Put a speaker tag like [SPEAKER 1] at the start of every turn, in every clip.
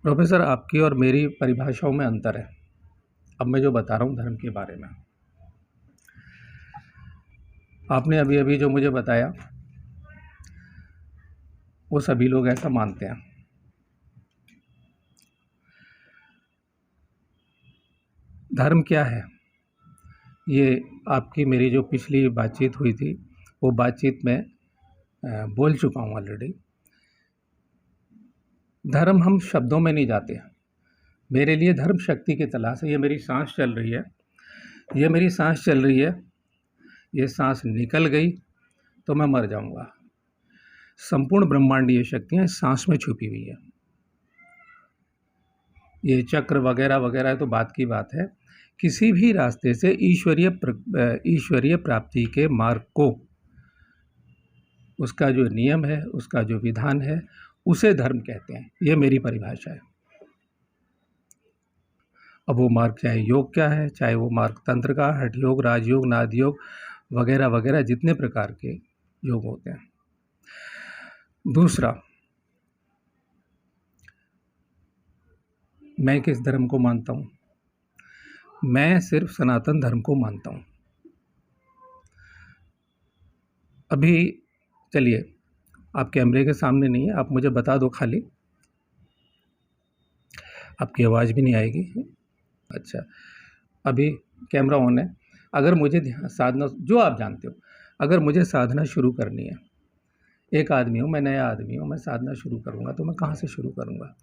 [SPEAKER 1] Professor, आपकी और मेरी परिभाषाओं में अंतर है। अब मैं जो बता रहा हूँ धर्म के बारे में, आपने अभी अभी जो मुझे बताया वो सभी लोग ऐसा मानते हैं। धर्म क्या है, ये आपकी मेरी जो पिछली बातचीत हुई थी वो बातचीत में बोल चुका हूँ ऑलरेडी। धर्म हम शब्दों में नहीं जाते हैं। मेरे लिए धर्म शक्ति की तलाश है। ये मेरी सांस चल रही है, ये मेरी सांस चल रही है, ये सांस निकल गई तो मैं मर जाऊंगा। संपूर्ण ब्रह्मांडीय शक्तियाँ इस सांस में छुपी हुई है। ये चक्र वगैरह वगैरह तो बात की बात है। किसी भी रास्ते से ईश्वरीय प्राप्ति के मार्ग को, उसका जो नियम है, उसका जो विधान है, उसे धर्म कहते हैं। ये मेरी परिभाषा है। अब वो मार्ग चाहे योग क्या है, चाहे वो मार्ग तंत्र का, हठ योग, राजयोग, नाद योग वगैरह वगैरह जितने प्रकार के योग होते हैं। दूसरा, मैं किस धर्म को मानता हूँ? मैं सिर्फ सनातन धर्म को मानता हूँ। अभी चलिए, आप कैमरे के सामने नहीं है, आप मुझे बता दो खाली, आपकी आवाज़ भी नहीं आएगी। अच्छा, अभी कैमरा ऑन है। अगर मुझे साधना, जो आप जानते हो, अगर मुझे साधना शुरू करनी है, एक आदमी हूँ मैं, नया आदमी हूँ, मैं साधना शुरू करूँगा तो मैं कहाँ से शुरू करूँगा?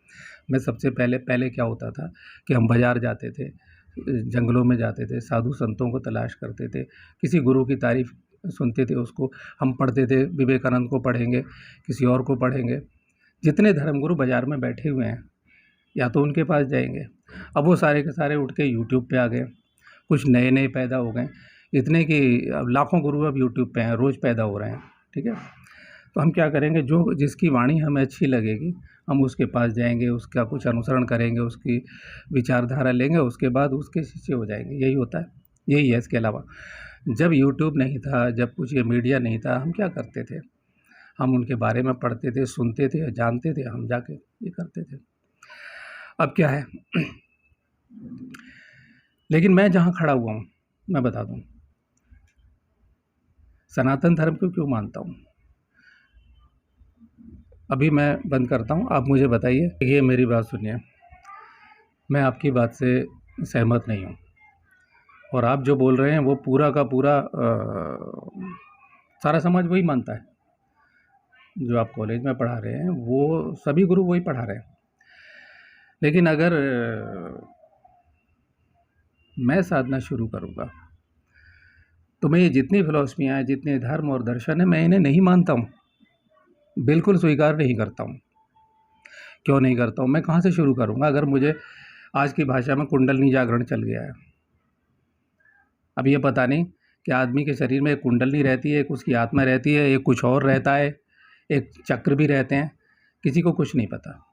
[SPEAKER 1] मैं सबसे पहले क्या होता था कि हम बाज़ार जाते थे, जंगलों में जाते थे, साधु संतों को तलाश करते थे, किसी गुरु की तारीफ़ सुनते थे, उसको हम पढ़ते थे। विवेकानंद को पढ़ेंगे, किसी और को पढ़ेंगे। जितने धर्मगुरु बाज़ार में बैठे हुए हैं, या तो उनके पास जाएंगे। अब वो सारे के सारे उठ के यूट्यूब पे आ गए, कुछ नए नए पैदा हो गए, इतने कि अब लाखों गुरु अब यूट्यूब पे हैं, रोज़ पैदा हो रहे हैं। ठीक है, तो हम क्या करेंगे, जो जिसकी वाणी हमें अच्छी लगेगी हम उसके पास जाएंगे, उसका कुछ अनुसरण करेंगे, उसकी विचारधारा लेंगे, उसके बाद उसके शिष्य हो जाएंगे। यही होता है, यही है। इसके अलावा जब यूट्यूब नहीं था, जब कुछ ये मीडिया नहीं था, हम क्या करते थे? हम उनके बारे में पढ़ते थे, सुनते थे, जानते थे, हम जाके ये करते थे। अब क्या है लेकिन मैं जहाँ खड़ा हुआ हूँ, मैं बता दूँ सनातन धर्म को क्यों मानता हूँ। अभी मैं बंद करता हूँ, आप मुझे बताइए। ये मेरी बात सुनिए, मैं आपकी बात से सहमत नहीं हूँ, और आप जो बोल रहे हैं वो पूरा का पूरा सारा समाज वही मानता है। जो आप कॉलेज में पढ़ा रहे हैं वो सभी गुरु वही पढ़ा रहे हैं। लेकिन अगर मैं साधना शुरू करूँगा तो मैं ये जितनी फिलॉसफियाँ हैं, जितने धर्म और दर्शन हैं, मैं इन्हें नहीं मानता हूँ, बिल्कुल स्वीकार नहीं करता हूँ। क्यों नहीं करता हूँ? मैं कहाँ से शुरू करूँगा? अगर मुझे आज की भाषा में कुंडलनी जागरण चल गया है, अब ये पता नहीं कि आदमी के शरीर में एक कुंडलनी रहती है, एक उसकी आत्मा रहती है, एक कुछ और रहता है, एक चक्र भी रहते हैं, किसी को कुछ नहीं पता।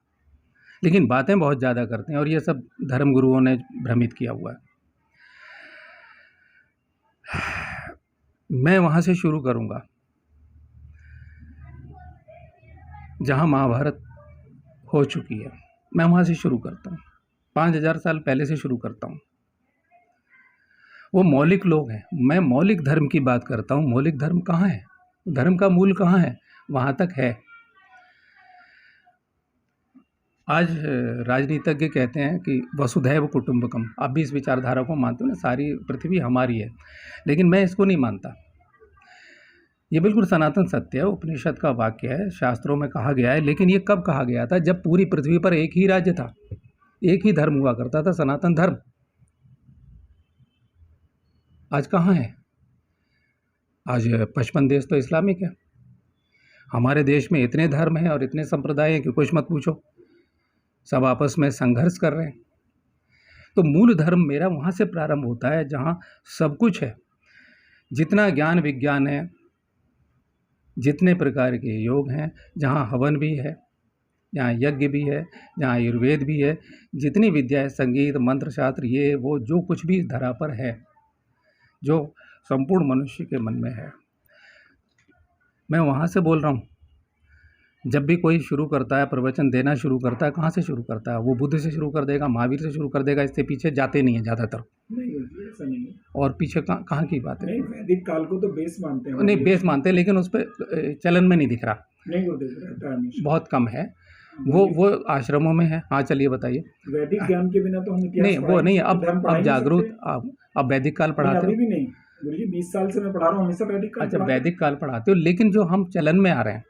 [SPEAKER 1] लेकिन बातें बहुत ज़्यादा करते हैं, और ये सब धर्म गुरुओं ने भ्रमित किया हुआ है। मैं वहाँ से शुरू करूँगा जहाँ महाभारत हो चुकी है, मैं वहाँ से शुरू करता हूँ। 5000 साल पहले से शुरू करता हूँ। वो मौलिक लोग हैं, मैं मौलिक धर्म की बात करता हूँ। मौलिक धर्म कहाँ है? धर्म का मूल कहाँ है? वहाँ तक है। आज राजनीतिज्ञ कहते हैं कि वसुधैव कुटुंबकम। आप भी इस विचारधारा को मानते हो ना, सारी पृथ्वी हमारी है, लेकिन मैं इसको नहीं मानता। ये बिल्कुल सनातन सत्य है, उपनिषद का वाक्य है, शास्त्रों में कहा गया है। लेकिन ये कब कहा गया था? जब पूरी पृथ्वी पर एक ही राज्य था, एक ही धर्म हुआ करता था, सनातन धर्म। आज कहाँ है? आज 55 देश तो इस्लामिक है। हमारे देश में इतने धर्म हैं और इतने संप्रदाय हैं कि कुछ मत पूछो, सब आपस में संघर्ष कर रहे हैं। तो मूल धर्म मेरा वहाँ से प्रारंभ होता है जहाँ सब कुछ है, जितना ज्ञान विज्ञान है, जितने प्रकार के योग हैं, जहाँ हवन भी है, जहाँ यज्ञ भी है, जहाँ आयुर्वेद भी है, जितनी विद्या है, संगीत, मंत्र, शास्त्र, ये वो जो कुछ भी धरा पर है, जो संपूर्ण मनुष्य के मन में है, मैं वहाँ से बोल रहा हूँ। जब भी कोई शुरू करता है, प्रवचन देना शुरू करता है, कहाँ से शुरू करता है? वो बुद्ध से शुरू कर देगा, महावीर से शुरू कर देगा, इससे पीछे जाते नहीं है ज़्यादातर।
[SPEAKER 2] नहीं होती, ऐसा नहीं है।
[SPEAKER 1] और पीछे कहाँ की बात है?
[SPEAKER 2] नहीं, वैदिक काल को तो बेस मानते हैं।
[SPEAKER 1] नहीं, बेस मानते हैं, लेकिन उस पर चलन में नहीं दिख रहा,
[SPEAKER 2] नहीं गुरुदेव, रहता है हमेशा।
[SPEAKER 1] बहुत कम है। वो आश्रमों में है। हाँ, चलिए बताइए।
[SPEAKER 2] वैदिक ज्ञान के बिना तो हम इतिहास
[SPEAKER 1] नहीं, वो नहीं है। अब जागरूक, अब वैदिक काल पढ़ाते
[SPEAKER 2] अभी
[SPEAKER 1] हो?
[SPEAKER 2] भी नहीं गुरुजी, 20 साल से मैं पढ़ा रहा हूँ, हमेशा वैदिक काल
[SPEAKER 1] अच्छा,
[SPEAKER 2] पढ़ाते हैं।
[SPEAKER 1] वैदिक काल पढ़ाते हो, लेकिन जो हम चलन में आ रहे हैं,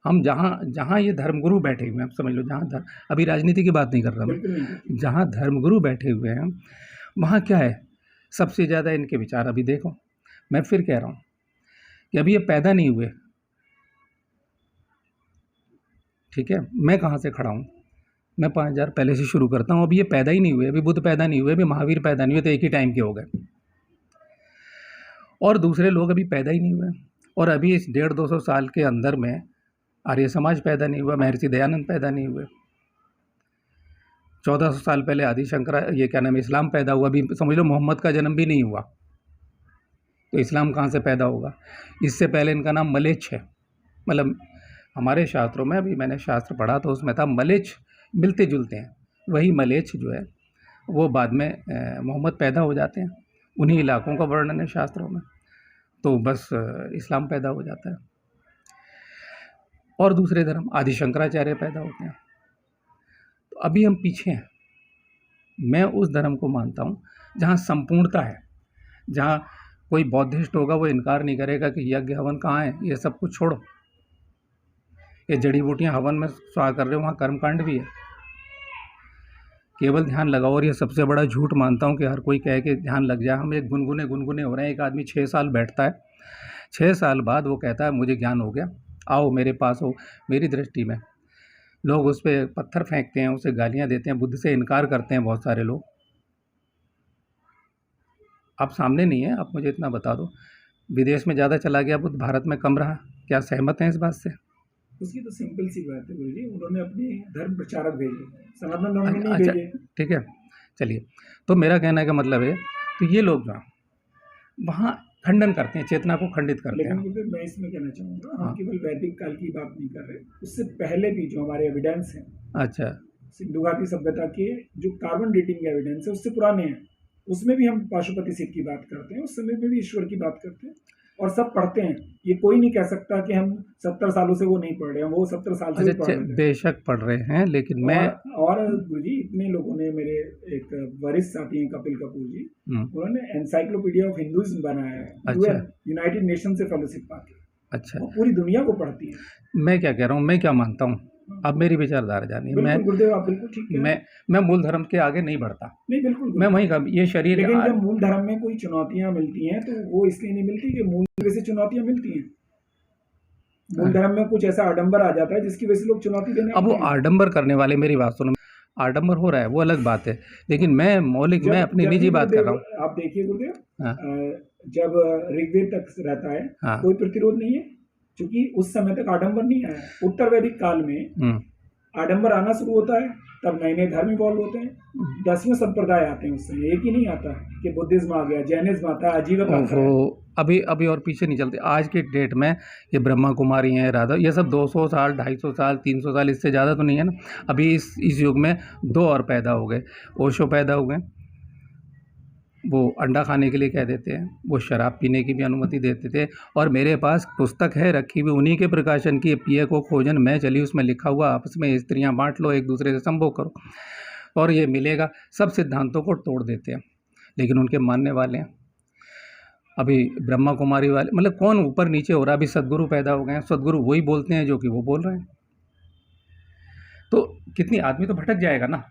[SPEAKER 1] हम जहाँ ये धर्मगुरु बैठे हुए हैं, आप समझ लो, अभी राजनीति की बात नहीं कर रहा मैं,
[SPEAKER 2] बिल्कुल नहीं।
[SPEAKER 1] जहाँ धर्मगुरु बैठे हुए हैं वहाँ क्या है, सबसे ज़्यादा इनके विचार। अभी देखो, मैं फिर कह रहा हूँ कि अभी ये पैदा नहीं हुए, ठीक है? मैं कहाँ से खड़ा हूँ, मैं 5000 पहले से शुरू करता हूँ। अभी ये पैदा ही नहीं हुए, अभी बुद्ध पैदा नहीं हुए, अभी महावीर पैदा नहीं हुए, तो एक ही टाइम के हो गए। और दूसरे लोग अभी पैदा ही नहीं हुए, और अभी इस 150-200 साल के अंदर में आर्य समाज पैदा नहीं हुआ, महर्षि दयानंद पैदा नहीं हुए, 1400 साल पहले आदि शंकर, ये क्या नाम है, इस्लाम पैदा हुआ। अभी समझ लो मोहम्मद का जन्म भी नहीं हुआ, तो इस्लाम कहाँ से पैदा होगा? इससे पहले इनका नाम मलेच्छ है। मतलब हमारे शास्त्रों में, अभी मैंने शास्त्र पढ़ा तो उसमें था मलेच्छ, मिलते जुलते हैं। वही मलेच्छ जो है वो बाद में मोहम्मद पैदा हो जाते हैं, उन्हीं इलाकों का वर्णन है शास्त्रों में, तो बस इस्लाम पैदा हो जाता है। और दूसरे धर्म आदि शंकराचार्य पैदा होते हैं। तो अभी हम पीछे हैं। मैं उस धर्म को मानता हूँ जहाँ संपूर्णता है, जहाँ कोई बौद्धिस्ट होगा वो इनकार नहीं करेगा कि यज्ञ हवन कहाँ है, ये सब कुछ छोड़ो, ये जड़ी बूटियाँ हवन में स्वाहा कर रहे हो, वहाँ कर्मकांड भी है, केवल ध्यान लगाओ। और ये सबसे बड़ा झूठ मानता हूँ कि हर कोई कहे कि ध्यान लग जाए। हम एक गुनगुने हो रहे हैं। एक आदमी 6 साल बैठता है, 6 साल बाद वो कहता है मुझे ज्ञान हो गया, आओ मेरे पास हो। मेरी दृष्टि में लोग उस पर पत्थर फेंकते हैं, उसे गालियाँ देते हैं, बुद्ध से इनकार करते हैं बहुत सारे लोग। आप सामने नहीं है, आप मुझे इतना बता दो, विदेश में ज़्यादा चला गया बुद्ध, भारत में कम रहा, क्या सहमत हैं इस बात से?
[SPEAKER 2] उसकी तो सिंपल सी बात है गुरुजी, उन्होंने अपने धर्म प्रचारक भेजे, सनातन धर्म में नहीं
[SPEAKER 1] अच्छा,
[SPEAKER 2] भेजे।
[SPEAKER 1] ठीक है, चलिए। तो मेरा कहने का मतलब है, तो ये लोग जो वहाँ खंडन करते हैं, चेतना को खंडित करते हैं।
[SPEAKER 2] लेकिन गुरुदेव मैं इसमें कहना चाहूँगा, हम केवल वैदिक काल की बात नहीं कर रहे, उससे पहले भी जो हमारे एविडेंस हैं,
[SPEAKER 1] अच्छा,
[SPEAKER 2] सिंधु घाटी सभ्यता के जो कार्बन डेटिंग एविडेंस है उससे पुराने हैं, उसमें भी हम पाशुपति सिद्ध की बात करते हैं, उस समय में भी ईश्वर की बात करते हैं, और सब पढ़ते हैं। ये कोई नहीं कह सकता कि हम 70 सालों से वो नहीं पढ़ रहे हैं, वो 70 साल से भी पढ़ रहे हैं।
[SPEAKER 1] बेशक पढ़ रहे हैं, लेकिन मैं
[SPEAKER 2] और गुरुजी इतने लोगों ने, मेरे एक वरिष्ठ साथी हैं कपिल कपूर जी, उन्होंने एनसाइक्लोपीडिया ऑफ हिंदुइज्म बनाया है। अच्छा। यूनाइटेड नेशन से फेलोशिप पाके। अच्छा, और पूरी दुनिया को पढ़ती है।
[SPEAKER 1] मैं क्या कह रहा हूँ, मैं क्या मानता हूँ, अब मेरी विचारधारा जानिए। मैं
[SPEAKER 2] गुरुदेव आप बिल्कुल ठीक है।
[SPEAKER 1] मैं मूल धर्म के आगे नहीं बढ़ता।
[SPEAKER 2] नहीं, बिल्कुल
[SPEAKER 1] मैं वहीं का, ये शरीर।
[SPEAKER 2] लेकिन जब मूल धर्म में कोई चुनौतियां मिलती हैं तो वो इसलिए नहीं मिलती कि मूल वजह से चुनौतियां मिलती हैं। मूल धर्म में कुछ ऐसा आडंबर आ जाता है जिसकी वजह से लोग चुनौती देने।
[SPEAKER 1] अब वो आडंबर करने वाले, मेरी बात सुनो, आडंबर हो रहा है वो अलग बात है, लेकिन मैं मौलिक, मैं अपनी निजी बात कर रहा हूँ।
[SPEAKER 2] आप देखिए गुरुदेव, जब ऋग्वेद तक रहता है कोई प्रतिरोध नहीं है, क्योंकि उस समय तक आडंबर नहीं आया। उत्तर वैदिक काल में आडंबर आना शुरू होता है, तब नए नए धर्म इवॉल्व होते हैं, 10वें संप्रदाय आते हैं। उस समय एक ही नहीं आता कि बुद्धिज्म आ गया, जैनिज्म आता है, आजीवक आता है। अभी और पीछे नहीं चलते। आज के डेट में ये ब्रह्मा कुमारी हैं, राधा, ये सब 200 साल, 250 साल, 300 साल, इससे ज़्यादा तो नहीं है ना। अभी इस युग में 2 और पैदा हो गए, ओशो पैदा हो गए, वो अंडा खाने के लिए कह देते हैं, वो शराब पीने की भी अनुमति देते थे। और मेरे पास पुस्तक है रखी हुई, उन्हीं के प्रकाशन की, पिए को खोजन मैं चली, उसमें लिखा हुआ आपस में स्त्रियां बांट लो, एक दूसरे से संभोग करो और ये मिलेगा। सब सिद्धांतों को तोड़ देते हैं, लेकिन उनके मानने वाले हैं। अभी ब्रह्मा कुमारी वाले, मतलब कौन ऊपर नीचे हो रहा है। अभी सदगुरु पैदा हो गए हैं, सदगुरु वही बोलते हैं जो कि वो बोल रहे हैं। तो कितनी आदमी तो भटक जाएगा ना।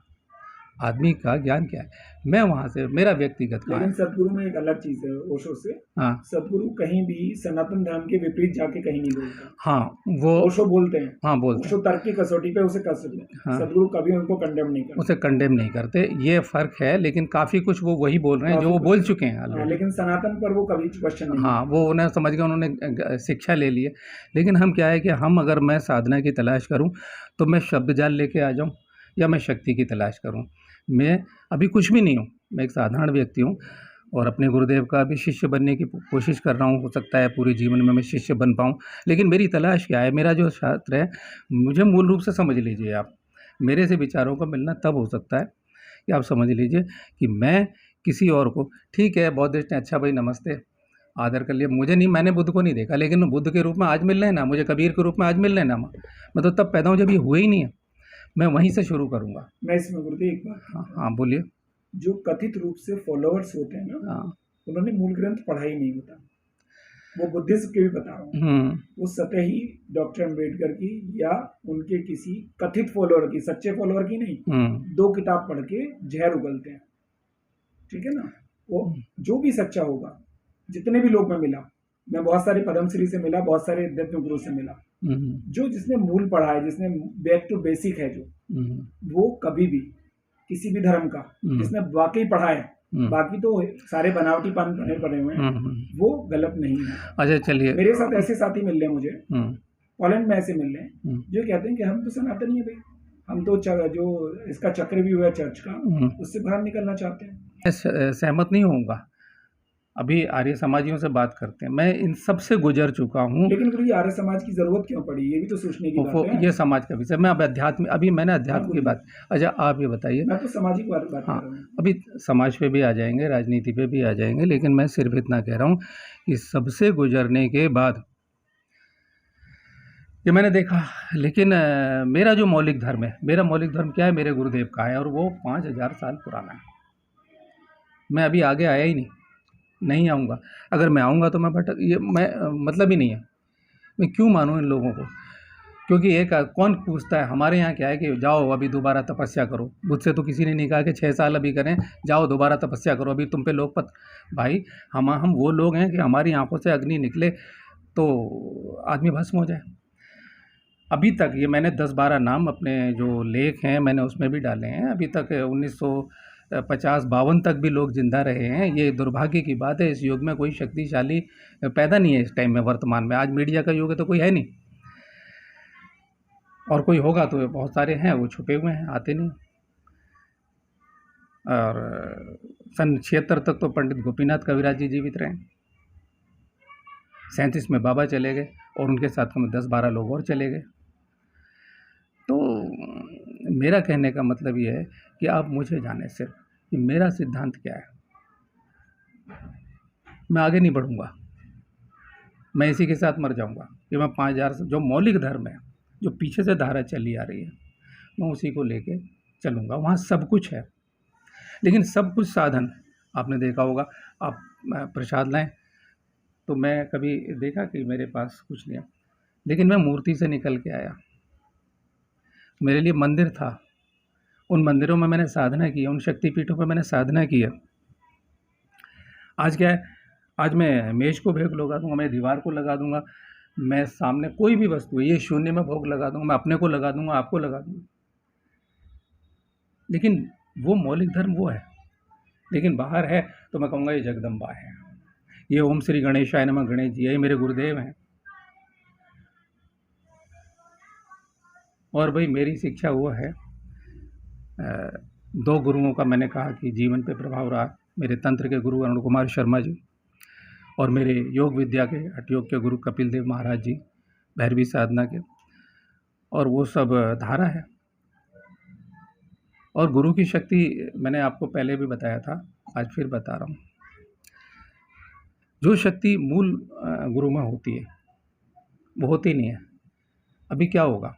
[SPEAKER 2] आदमी का ज्ञान क्या है, मैं वहाँ से, मेरा व्यक्तिगत का। लेकिन सदगुरु में एक अलग चीज़ है ओशो से। हाँ, सदगुरु कहीं भी सनातन धर्म के विपरीत जाके कहीं नहीं बोलता। हाँ, वो ओशो बोलते हैं। हाँ, बोलते हैं। ओशो तर्क की कसौटी पे उसे कर सकते हैं। हाँ, सदगुरु कभी उनको कंडेम नहीं करते, उसे कंडेम नहीं करते, ये फ़र्क है। लेकिन काफ़ी कुछ वो वही बोल रहे हैं जो वो बोल चुके हैं। हाँ, लेकिन सनातन पर वो कभी क्वेश्चन नहीं। हाँ, वो उन्हें समझ गए, उन्होंने शिक्षा ले ली है। लेकिन हम क्या है कि हम, अगर मैं साधना की तलाश करूँ तो मैं शब्द जाल लेके आ जाऊँ या मैं शक्ति की तलाश करूँ। मैं अभी कुछ भी नहीं हूँ, मैं एक साधारण व्यक्ति हूँ।
[SPEAKER 1] और अपने गुरुदेव का भी शिष्य बनने की कोशिश कर रहा हूँ। हो सकता है पूरे जीवन में मैं शिष्य बन पाऊँ, लेकिन मेरी तलाश क्या है? मेरा जो शास्त्र है, मुझे मूल रूप से समझ लीजिए आप, मेरे से विचारों का मिलना तब हो सकता है कि आप समझ लीजिए कि मैं किसी और को, ठीक है बौद्धिस्ट ने अच्छा भाई नमस्ते आदर कर लिया, मुझे नहीं, मैंने बुद्ध को नहीं देखा, लेकिन बुद्ध के रूप में आज मिल रहे हैं ना, मुझे कबीर के रूप में आज मिल रहे हैं ना। मैं तो तब पैदा हूँ जब ये हुए ही नहीं है, मैं वहीं से शुरू करूँगा।
[SPEAKER 2] मैं इसमें गुरुदेव एक बात,
[SPEAKER 1] हाँ बोलिए।
[SPEAKER 2] जो कथित रूप से फॉलोअर्स होते हैं ना, उन्होंने मूल ग्रंथ पढ़ा ही नहीं होता। वो बुद्धिज्म के भी बता रहा हूँ, वो सतही डॉक्टर अम्बेडकर की या उनके किसी कथित फॉलोअर की, सच्चे फॉलोअर की नहीं, 2 किताब पढ़ के जहर उगलते हैं, ठीक है ना। वो जो भी सच्चा होगा, जितने भी लोग मैं मिला, मैं बहुत सारे पद्मश्री से मिला, बहुत सारे दिव्य गुरु से मिला, जो जिसने मूल पढ़ा है, जिसने बैक टू बेसिक है, जो वो कभी भी किसी भी धर्म का जिसने वाकई पढ़ा है, बाकी तो सारे बनावटी पान पढ़े हुए हैं, वो गलत नहीं है।
[SPEAKER 1] अच्छा चलिए,
[SPEAKER 2] मेरे साथ ऐसे साथी मिल रहे हैं मुझे, पोलैंड में ऐसे मिल रहे हैं जो कहते हैं कि हम तो सनातनी है भाई, हम तो जो इसका चक्र भी हुआ चर्च का, उससे बाहर निकलना चाहते हैं।
[SPEAKER 1] सहमत नहीं होऊंगा। अभी आर्य समाजियों से बात करते हैं, मैं इन सब से गुजर चुका हूँ।
[SPEAKER 2] लेकिन गुरु जी, आर्य समाज की जरूरत क्यों पड़ी, ये भी तो सोचने की बात है।
[SPEAKER 1] ये समाज का विषय, मैं अब अध्यात्म, अभी मैंने अध्यात्म की बात। अच्छा आप ये बताइए।
[SPEAKER 2] मैं तो सामाजिक बात कर रहा हूँ।
[SPEAKER 1] अभी समाज पे भी आ जाएंगे, राजनीति पे भी आ जाएंगे, लेकिन मैं सिर्फ इतना कह रहा हूँ कि सबसे गुजरने के बाद ये मैंने देखा, लेकिन मेरा जो मौलिक धर्म है, मेरा मौलिक धर्म क्या है, मेरे गुरुदेव का है, और वो 5000 साल पुराना है। मैं अभी आगे आया ही नहीं आऊँगा। अगर मैं आऊँगा तो मैं मतलब ही नहीं है, मैं क्यों मानूँ इन लोगों को? क्योंकि एक कौन पूछता है, हमारे यहाँ क्या है कि जाओ अभी दोबारा तपस्या करो। मुझसे तो किसी ने नहीं कहा कि 6 साल अभी करें, जाओ दोबारा तपस्या करो, अभी तुम पे लोग भाई हम वो लोग हैं कि हमारी आंखों से अग्नि निकले तो आदमी भस्म हो जाए। अभी तक ये मैंने 10-12 नाम अपने जो लेख हैं मैंने उसमें भी डाले हैं, अभी तक 1950-52 तक भी लोग जिंदा रहे हैं। ये दुर्भाग्य की बात है, इस युग में कोई शक्तिशाली पैदा नहीं है इस टाइम में, वर्तमान में। आज मीडिया का युग है तो कोई है नहीं, और कोई होगा तो बहुत सारे हैं, वो छुपे हुए हैं, आते नहीं। और सन 76 तक तो पंडित गोपीनाथ कविराज जी जीवित रहे, 37 में बाबा चले गए, और उनके साथ में 10-12 लोग और चले गए। तो मेरा कहने का मतलब ये है कि आप मुझे जाने सिर्फ कि मेरा सिद्धांत क्या है, मैं आगे नहीं बढ़ूँगा, मैं इसी के साथ मर जाऊँगा कि मैं 5000 से जो मौलिक धर्म है, जो पीछे से धारा चली आ रही है, मैं उसी को लेके चलूँगा। वहाँ सब कुछ है, लेकिन सब कुछ साधन, आपने देखा होगा, आप प्रसाद लाएं तो मैं कभी देखा कि मेरे पास कुछ नहीं है, लेकिन मैं मूर्ति से निकल के आया, मेरे लिए मंदिर था, उन मंदिरों में मैंने साधना की है, उन शक्तिपीठों पर मैंने साधना की है। आज क्या है, आज मैं मेज को भोग लगा दूंगा, मैं दीवार को लगा दूंगा, मैं सामने कोई भी वस्तु है, ये शून्य में भोग लगा दूंगा, मैं अपने को लगा दूंगा, आपको लगा दूंगा, लेकिन वो मौलिक धर्म वो है। लेकिन बाहर है तो मैं कहूँगा ये जगदम्बा है, ये ओम श्री गणेशाय नमः गणेश जी, ये मेरे गुरुदेव हैं। और भाई मेरी शिक्षा वो है, 2 गुरुओं का मैंने कहा कि जीवन पे प्रभाव रहा, मेरे तंत्र के गुरु अरुण कुमार शर्मा जी, और मेरे योग विद्या के हठ योग के गुरु कपिल देव महाराज जी, भैरवी साधना के, और वो सब धारा है। और गुरु की शक्ति मैंने आपको पहले भी बताया था, आज फिर बता रहा हूँ, जो शक्ति मूल गुरु में होती है वो होती नहीं है। अभी क्या होगा,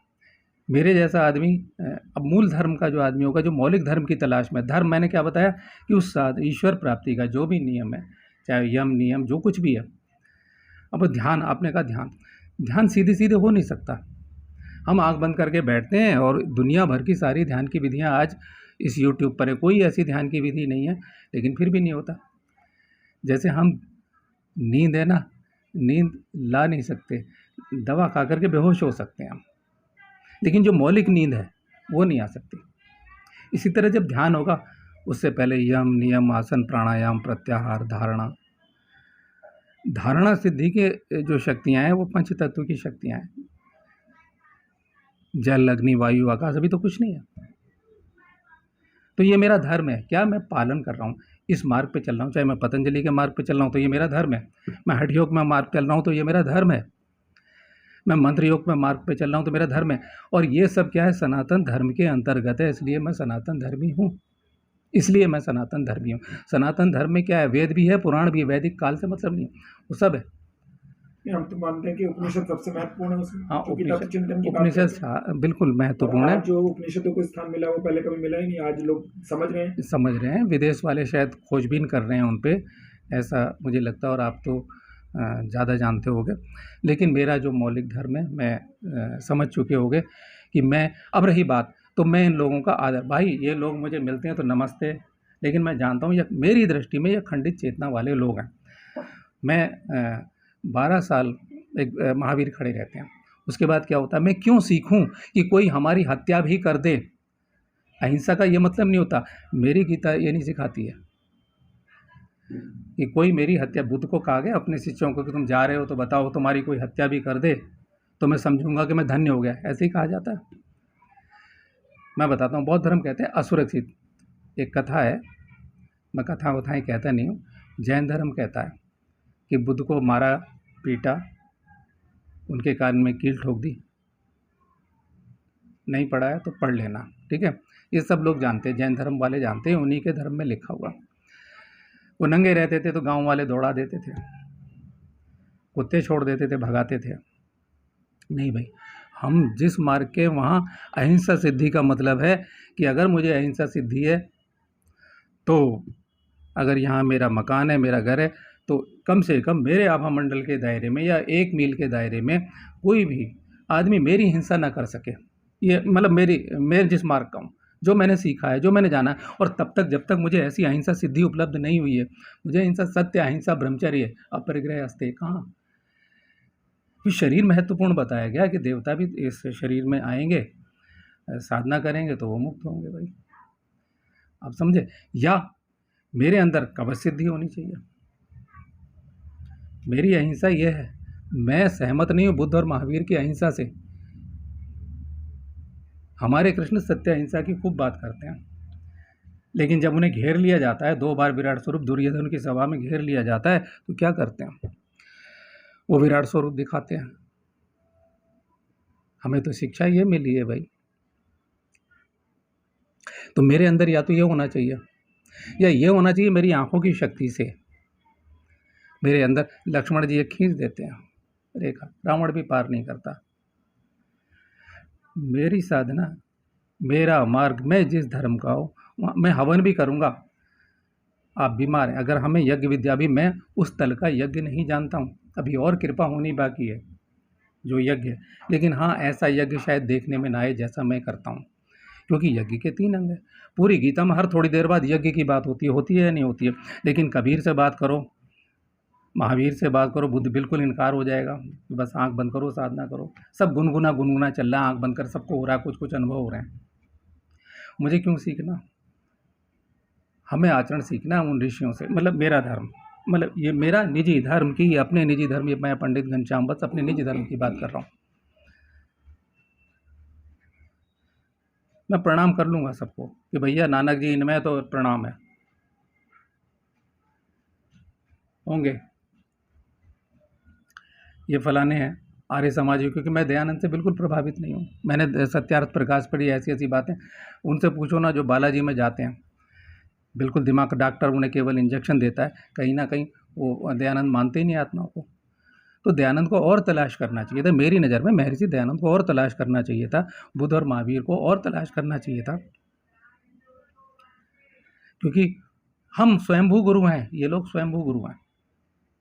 [SPEAKER 1] मेरे जैसा आदमी, अब मूल धर्म का जो आदमी होगा, जो मौलिक धर्म की तलाश में, धर्म मैंने क्या बताया कि उस ईश्वर प्राप्ति का जो भी नियम है, चाहे यम नियम जो कुछ भी है। अब ध्यान, आपने कहा ध्यान सीधे सीधे हो नहीं सकता। हम आंख बंद करके बैठते हैं और दुनिया भर की सारी ध्यान की विधियां आज इस यूट्यूब पर है, कोई ऐसी ध्यान की विधि नहीं है, लेकिन फिर भी नहीं होता। जैसे हम नींद है ना, नींद ला नहीं सकते, दवा खा करके बेहोश हो सकते हैं हम, लेकिन जो मौलिक नींद है वो नहीं आ सकती। इसी तरह जब ध्यान होगा, उससे पहले यम नियम आसन प्राणायाम प्रत्याहार धारणा, धारणा सिद्धि के जो शक्तियां हैं वो पंच तत्व की शक्तियां हैं, जल अग्नि वायु आकाश, अभी तो कुछ नहीं है। तो ये मेरा धर्म है, क्या मैं पालन कर रहा हूँ, इस मार्ग पे चल रहा हूँ, चाहे मैं पतंजलि के मार्ग पे चल रहा हूँ तो ये मेरा धर्म है, मैं हठ योग में मार्ग चल रहा हूँ तो ये मेरा धर्म है, मैं मंत्र योग में मार्ग पे चल रहा हूँ तो मेरा धर्म है। और ये सब क्या है, सनातन धर्म के अंतर्गत है, इसलिए मैं सनातन धर्मी हूँ, इसलिए मैं सनातन धर्मी हूँ। सनातन धर्म में क्या है, वेद भी है, पुराण भी है, वैदिक काल से मतलब नहीं है, वो सब है।
[SPEAKER 2] हम तो मानते हैं कि उपनिषद सबसे महत्वपूर्ण है उसमें।
[SPEAKER 1] हाँ, उपनिषद बिल्कुल महत्वपूर्ण है।
[SPEAKER 2] जो उपनिषदों को स्थान मिला वो पहले कभी मिला ही नहीं, आज लोग समझ रहे हैं।
[SPEAKER 1] विदेश वाले शायद खोजबीन कर रहे हैं उन पे, ऐसा मुझे लगता है, और आप तो ज़्यादा जानते होगे। लेकिन मेरा जो मौलिक धर्म है, मैं समझ चुके होगे कि मैं, अब रही बात तो मैं इन लोगों का आदर, भाई ये लोग मुझे मिलते हैं तो नमस्ते, लेकिन मैं जानता हूँ ये मेरी दृष्टि में ये खंडित चेतना वाले लोग हैं। मैं 12 साल एक महावीर खड़े रहते हैं, उसके बाद क्या होता है, मैं क्यों सीखूं कि कोई हमारी हत्या भी कर दे। अहिंसा का ये मतलब नहीं होता, मेरी गीता ये नहीं सिखाती है कि कोई मेरी हत्या, बुद्ध को कहा गया अपने शिष्यों को कि तुम जा रहे हो तो बताओ, तुम्हारी कोई हत्या भी कर दे तो मैं समझूंगा कि मैं धन्य हो गया, ऐसे ही कहा जाता है। मैं बताता हूँ, बौद्ध धर्म कहते हैं असुरक्षित, एक कथा है, मैं कथा वथाएँ कहता नहीं हूँ। जैन धर्म कहता है कि बुद्ध को मारा पीटा, उनके कान में कील ठोक दी, नहीं पढ़ा है तो पढ़ लेना, ठीक है, ये सब लोग जानते हैं, जैन धर्म वाले जानते हैं, उन्हीं के धर्म में लिखा हुआ। वो नंगे रहते थे तो गांव वाले दौड़ा देते थे, कुत्ते छोड़ देते थे, भगाते थे। नहीं भाई, हम जिस मार्ग के, वहाँ अहिंसा सिद्धि का मतलब है कि अगर मुझे अहिंसा सिद्धि है तो अगर यहाँ मेरा मकान है, मेरा घर है, तो कम से कम मेरे आभा मंडल के दायरे में या 1 मील के दायरे में कोई भी आदमी मेरी हिंसा ना कर सके। ये मतलब मैं जिस मार्ग का हूँ, जो मैंने सीखा है, जो मैंने जाना है, और तब तक जब तक मुझे ऐसी अहिंसा सिद्धि उपलब्ध नहीं हुई है, मुझे अहिंसा, सत्य, अहिंसा, ब्रह्मचर्य, अपरिग्रह, अस्तेय, कहाँ। शरीर महत्वपूर्ण बताया गया कि देवता भी इस शरीर में आएंगे, साधना करेंगे तो वो मुक्त होंगे भाई, आप समझे। या मेरे अंदर कवच सिद्धि होनी चाहिए। मेरी अहिंसा ये है, मैं सहमत नहीं हूँ बुद्ध और महावीर की अहिंसा से। हमारे कृष्ण सत्य अहिंसा की खूब बात करते हैं, लेकिन जब उन्हें घेर लिया जाता है, 2 बार विराट स्वरूप दुर्योधन की सभा में घेर लिया जाता है, तो क्या करते हैं, वो विराट स्वरूप दिखाते हैं। हमें तो शिक्षा ये मिली है भाई। तो मेरे अंदर या तो ये होना चाहिए, या ये होना चाहिए मेरी आंखों की शक्ति से। मेरे अंदर लक्ष्मण जी एक खींच देते हैं रेखा, रावण भी पार नहीं करता। मेरी साधना, मेरा मार्ग, मैं जिस धर्म का हूँ, मैं हवन भी करूँगा। आप बीमार हैं, अगर हमें यज्ञ विद्या भी, मैं उस तल का यज्ञ नहीं जानता हूँ, अभी और कृपा होनी बाकी है जो यज्ञ है। लेकिन हाँ, ऐसा यज्ञ शायद देखने में ना आए जैसा मैं करता हूँ, क्योंकि यज्ञ के 3 अंग हैं। पूरी गीता में हर थोड़ी देर बाद यज्ञ की बात होती है या नहीं होती है। लेकिन कबीर से बात करो, महावीर से बात करो, बुद्ध बिल्कुल इनकार हो जाएगा, बस आंख बंद करो, साधना करो। सब गुनगुना चल रहा है, आंख बंद कर, सबको हो रहा है, कुछ अनुभव हो रहे हैं। मुझे क्यों सीखना, हमें आचरण सीखना उन ऋषियों से। मतलब मेरा धर्म, मतलब ये मेरा निजी धर्म की, अपने निजी धर्म, ये मैं पंडित घनश्याम बस अपने निजी धर्म की बात कर रहा हूँ। मैं प्रणाम कर लूँगा सबको कि भैया नानक जी इनमें तो प्रणाम है, होंगे ये फलाने हैं आर्य समाजी, क्योंकि मैं दयानंद से बिल्कुल प्रभावित नहीं हूँ। मैंने सत्यार्थ प्रकाश पढ़ी, ऐसी बातें उनसे पूछो ना जो बालाजी में जाते हैं, बिल्कुल दिमाग का डॉक्टर उन्हें केवल इंजेक्शन देता है, कहीं ना कहीं वो दयानंद मानते ही नहीं आत्मा को। तो दयानंद को और तलाश करना चाहिए था, मेरी नज़र में महर्षि दयानंद को और तलाश करना चाहिए था, बुद्ध और महावीर को और तलाश करना चाहिए था, क्योंकि हम स्वयंभू गुरु हैं, ये लोग स्वयंभू गुरु हैं,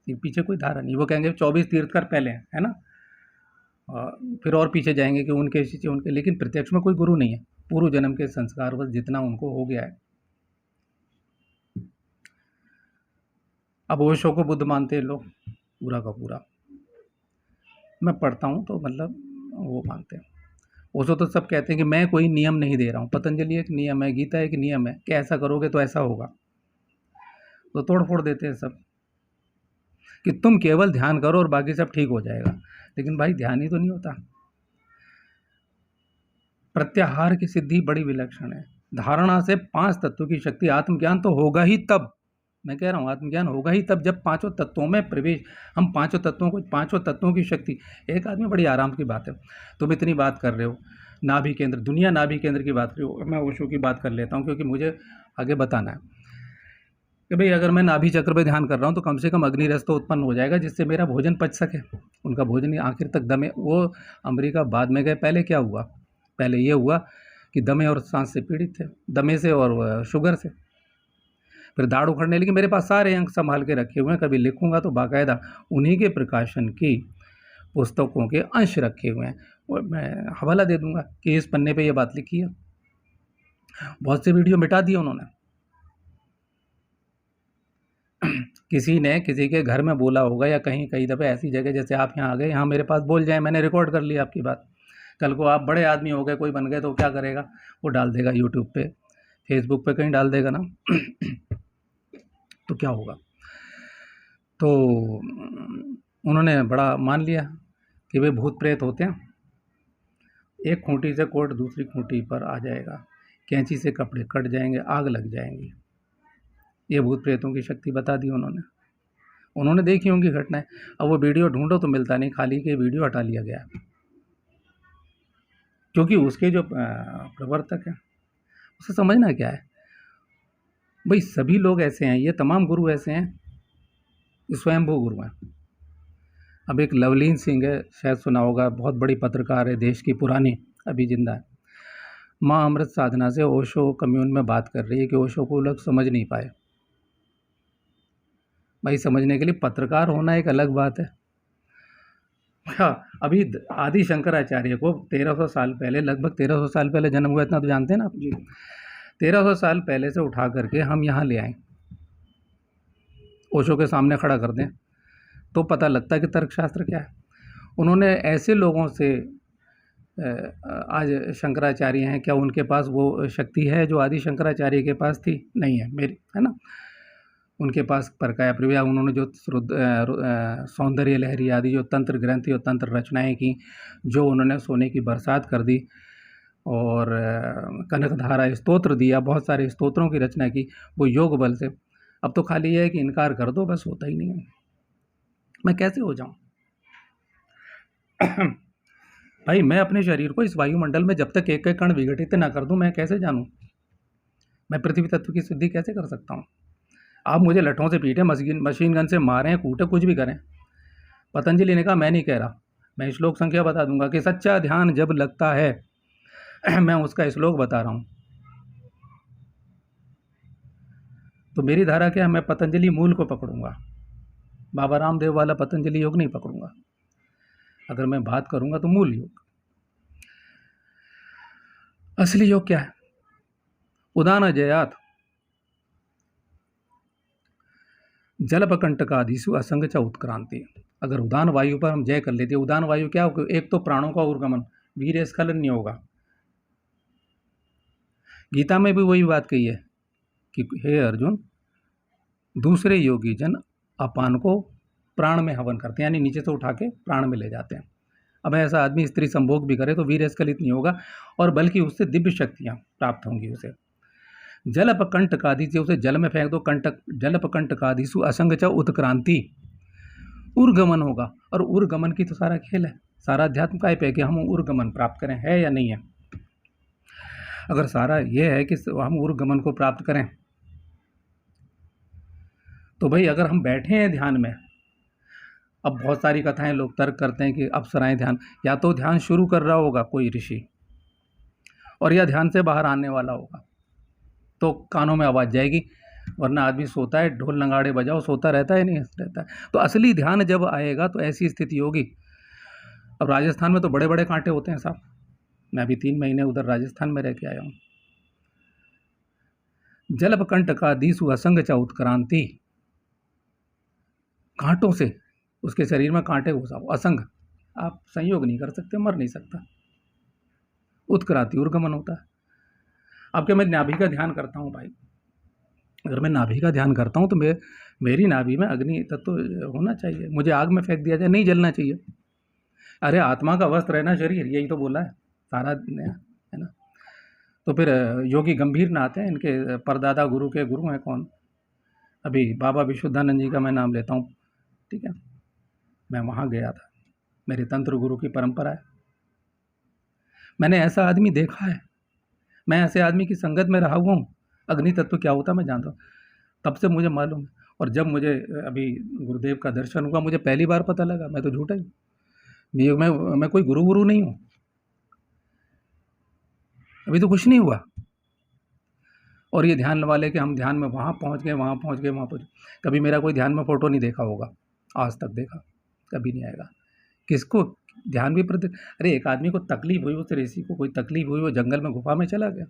[SPEAKER 1] पीछे कोई धारा नहीं। वो कहेंगे 24 तीर्थकर पहले हैं, है ना, फिर और पीछे जाएंगे कि उनके शिष्य उनके, लेकिन प्रत्यक्ष में कोई गुरु नहीं है, पूर्व जन्म के संस्कार बस जितना उनको हो गया है। अब ओशो को बुद्ध मानते हैं लोग पूरा का पूरा, मैं पढ़ता हूँ तो मतलब वो मानते हैं। ओशो तो सब कहते हैं कि मैं कोई नियम नहीं दे रहा हूँ, पतंजलि एक नियम है, गीता एक नियम है कि ऐसा करोगे तो ऐसा होगा, तो तोड़ फोड़ देते हैं सब कि तुम केवल ध्यान करो और बाकी सब ठीक हो जाएगा। लेकिन भाई ध्यान ही तो नहीं होता। प्रत्याहार की सिद्धि बड़ी विलक्षण है। धारणा से 5 तत्वों की शक्ति, आत्मज्ञान तो होगा ही तब मैं कह रहा हूँ आत्मज्ञान होगा ही तब जब पांचों तत्वों में प्रवेश, हम पांचों तत्वों की शक्ति, एक आदमी बड़ी आराम की बात है, तुम इतनी बात कर रहे हो नाभि केंद्र, दुनिया नाभि केंद्र की बात कर रही हो, मैं ओशो की बात कर लेता हूँ क्योंकि मुझे आगे बताना है कि भाई अगर मैं नाभि चक्र पे ध्यान कर रहा हूँ तो कम से कम अग्नि रस तो उत्पन्न हो जाएगा जिससे मेरा भोजन पच सके। उनका भोजन ही आखिर तक दमे, वो अमेरिका बाद में गए, पहले क्या हुआ, पहले ये हुआ कि दमे और सांस से पीड़ित थे, दमे से और शुगर से, फिर दाढ़ उखड़ने लगी। मेरे पास सारे अंक संभाल के रखे हुए हैं, कभी लिखूंगा तो बाकायदा उन्हीं के प्रकाशन की पुस्तकों के अंश रखे हुए हैं, और मैं हवाला दे दूंगा कि इस पन्ने पे ये बात लिखी है। बहुत से वीडियो मिटा दिए उन्होंने, किसी ने किसी के घर में बोला होगा या कहीं कई दफ़े ऐसी जगह जैसे आप यहाँ आ गए, यहाँ मेरे पास बोल जाए, मैंने रिकॉर्ड कर लिया आपकी बात, कल को आप बड़े आदमी हो गए, कोई बन गए तो क्या करेगा, वो डाल देगा यूट्यूब पे, फेसबुक पे कहीं डाल देगा ना तो क्या होगा। तो उन्होंने बड़ा मान लिया कि वे भूत प्रेत होते हैं, एक खूंटी से कोट दूसरी खूंटी पर आ जाएगा, कैंची से कपड़े कट जाएंगे, आग लग जाएंगी। ये भूत प्रेतों की शक्ति बता दी उन्होंने देखी होंगी घटनाएं। अब वो वीडियो ढूंढो तो मिलता नहीं, खाली के वीडियो हटा लिया गया क्योंकि उसके जो प्रवर्तक हैं उसे समझना क्या है भाई, सभी लोग ऐसे हैं, ये तमाम गुरु ऐसे हैं, स्वयंभू गुरु हैं। अब एक लवलीन सिंह है, शायद सुना होगा, बहुत बड़ी पत्रकार है, देश की पुरानी, अभी जिंदा है, माँ अमृत साधना से ओशो कम्यून में बात कर रही है कि ओशो को लोग समझ नहीं पाए। भाई समझने के लिए पत्रकार होना एक अलग बात है। अभी आदि शंकराचार्य को 1300 साल पहले, लगभग 1300 साल पहले जन्म हुआ, इतना तो जानते हैं ना आप जी। 1300 साल पहले से उठा करके हम यहाँ ले आए, ओशो के सामने खड़ा कर दें तो पता लगता है कि तर्कशास्त्र क्या है। उन्होंने ऐसे लोगों से, आज शंकराचार्य हैं, क्या उनके पास वो शक्ति है जो आदि शंकराचार्य के पास थी? नहीं है, मेरी है ना। उनके पास परकाया प्रव्या, उन्होंने जो सौंदर्य लहरी आदि जो तंत्र ग्रंथि और तंत्र रचनाएं की, जो उन्होंने सोने की बरसात कर दी और कनकधारा स्तोत्र दिया, बहुत सारे स्तोत्रों की रचना की, वो योग बल से। अब तो खाली ये है कि इनकार कर दो, बस होता ही नहीं है। मैं कैसे हो जाऊं भाई, मैं अपने शरीर को इस वायुमंडल में जब तक एक एक कण विघटित ना कर दूं, मैं कैसे जानूं? मैं पृथ्वी तत्व की शुद्धि कैसे कर सकता हूं? आप मुझे लठों से पीटे, मशीन गन से मारें, कूटे, कुछ भी करें, पतंजलि ने कहा मैं नहीं कह रहा, मैं श्लोक संख्या बता दूंगा कि सच्चा ध्यान जब लगता है मैं उसका श्लोक बता रहा हूं। तो मेरी धारा क्या है, मैं पतंजलि मूल को पकड़ूंगा, बाबा रामदेव वाला पतंजलि योग नहीं पकड़ूंगा। अगर मैं बात करूंगा तो मूल योग, असली योग क्या है? उदान जयात जलपकंटकादिषु असंग च उत्क्रांति। अगर उदान वायु पर हम जय कर लेते, उदान वायु क्या होगा? एक तो प्राणों का उर्गमन, वीर्य स्खलन नहीं होगा। गीता में भी वही बात कही है कि हे अर्जुन, दूसरे योगी जन अपान को प्राण में हवन करते हैं, यानी नीचे से उठा के प्राण में ले जाते हैं। अब ऐसा आदमी स्त्री संभोग भी करे तो वीर्य स्खलित नहीं होगा, और बल्कि उससे दिव्य शक्तियाँ प्राप्त होंगी उसे। जलपकंटकादि से उसे जल में फेंक दो, जलपकंटकादिषु असंग च उत्क्रांति, उर्गमन होगा। और उर्गमन की तो सारा खेल है, सारा अध्यात्म का है कि हम उर्गमन प्राप्त करें, है या नहीं है। अगर सारा ये है कि हम उर्गमन को प्राप्त करें, तो भाई अगर हम बैठे हैं ध्यान में, अब बहुत सारी कथाएं लोग तर्क करते हैं कि अप्सराएं ध्यान, या तो ध्यान शुरू कर रहा होगा कोई ऋषि, और या ध्यान से बाहर आने वाला होगा, तो कानों में आवाज़ जाएगी, वरना आदमी सोता है, ढोल नगाड़े बजाओ, सोता रहता है, नहीं रहता है। तो असली ध्यान जब आएगा तो ऐसी स्थिति होगी। अब राजस्थान में तो बड़े बड़े कांटे होते हैं साहब, मैं अभी 3 महीने उधर राजस्थान में रह के आया हूँ। जलपकंटकादिषु असंग च उत्क्रांति, कांटों से उसके शरीर में कांटे घुसाओ, असंग, आप संयोग नहीं कर सकते, मर नहीं सकता। उत्क्रांति उर्गमन होता है। अब क्या मैं नाभि का ध्यान करता हूँ भाई, अगर मैं नाभि का ध्यान करता हूँ तो मेरी नाभि में अग्नि तत्व होना चाहिए, मुझे आग में फेंक दिया जाए, नहीं जलना चाहिए। अरे आत्मा का वस्त्र है ना शरीर, यही तो बोला है सारा है ना। तो फिर योगी गंभीर ना आते हैं, इनके परदादा गुरु के गुरु हैं कौन? अभी बाबा विशुद्धानंद जी का मैं नाम लेता हूँ, ठीक है, मैं वहाँ गया था, मेरे तंत्र गुरु की परंपरा है, मैंने ऐसा आदमी देखा है, मैं ऐसे आदमी की संगत में रहा हुआ हूँ, अग्नि तत्व क्या होता मैं जानता हूँ, तब से मुझे मालूम है। और जब मुझे अभी गुरुदेव का दर्शन हुआ, मुझे पहली बार पता लगा, मैं तो झूठा ही, मैं कोई गुरु नहीं हूँ, अभी तो कुछ नहीं हुआ। और ये ध्यान वाले कि हम ध्यान में वहाँ पहुँच गए, कभी मेरा कोई ध्यान में फ़ोटो नहीं देखा होगा, आज तक देखा कभी नहीं आएगा। किसको ध्यान भी प्रति, अरे एक आदमी को तकलीफ हुई, उस ऋषि को कोई तकलीफ हुई, वो जंगल में गुफा में चला गया,